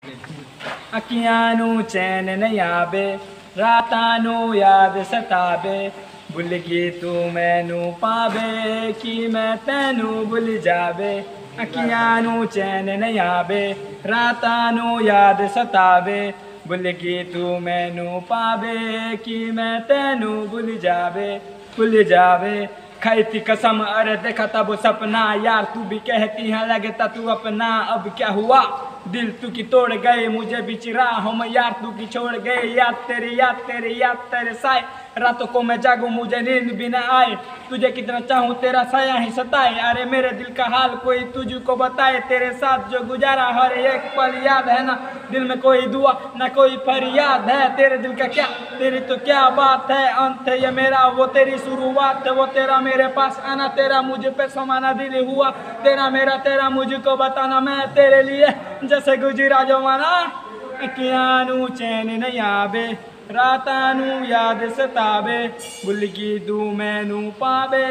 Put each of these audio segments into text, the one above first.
अखियां नू चैन नहीं आवे, रातां नू याद सतावे, भुल गई तू मैनू पावे कि मैं तैनू भुल जावे। अखियां नू चैन नहीं आवे, रातां नू याद सतावे, भुल गई तू मैनू पावे कि मैं तैनू भुल जावे। भुल जावे खाई थी कसम अरे देखा था वो सपना, यार तू भी कहती है लगता तू अपना। अब क्या हुआ दिल तू की तोड़ गए, मुझे बिचरा हम यार तू की छोड़ गए। याद तेरे साए, रातों को मैं जागू मुझे नींद भी न आए। तुझे कितना चाहूँ तेरा साया ही सताए, अरे मेरे दिल का हाल कोई तुझको बताए। तेरे साथ जो गुजारा हर एक पल याद है ना, दिल में कोई दुआ ना कोई फरियाद है। तेरे दिल का क्या तेरी तो क्या बात है, अंत है ये मेरा वो तेरी शुरुआत है। वो तेरा मेरे पास आना, तेरा मुझ पे समाना, दिल हुआ तेरा मेरा, तेरा मुझको बताना। मैं तेरे लिए जैसे गुजरा जमाना। अखियां नू चैन नहीं आवे, रातां नू याद सतावे, भुल गई तू मैनू पावे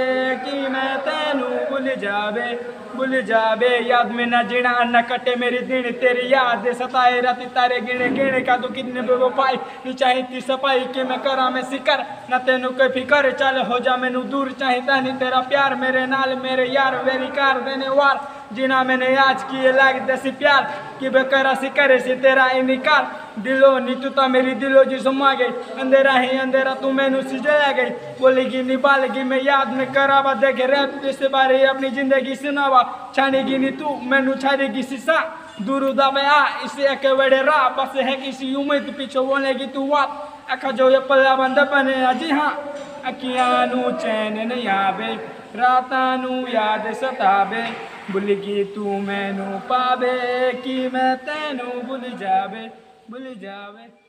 कि मैं तैनू भुल जावे। भुल जावे याद में न जीना न कटे मेरी दिन, तेरी याद सताए रात तारे गिने गिने का तू कितने बेवफाई नी चाहिए सफाई कि मैं करा मैं सिकर न तेनू कोई फिकर। चल हो जा मैनू दूर चाहिए नहीं तेरा प्यार, मेरे नाल मेरे यार वेरी कार देने वार। जिना मैंने आज किए लगते सी प्यार कि बेकरा सी करे सी तेरा इनकार। दिलो नी तू तो मेरी दिलो जी सुमा गई, अंधेरा ही अंधेरा तू मैनू सी जला गई। बोलेगी निभालेगी मैं याद में करावा, देखे रैप से बारे अपनी जिंदगी सुनावा। छानेगी नी तू मैनू छाड़ेगी शीशा, दूर दावे आ इसे के बड़े राह। बस है किसी उम्मीद पीछे बोलेगी तू बात, अखा जो ये पल्ला बंद बने जी हाँ। अखियां नू चैन नहीं आवे, रातां नू याद सतावे, भुल गई तू मैनू पावे कि मैं तैनू भुल जावे। भुल जावे।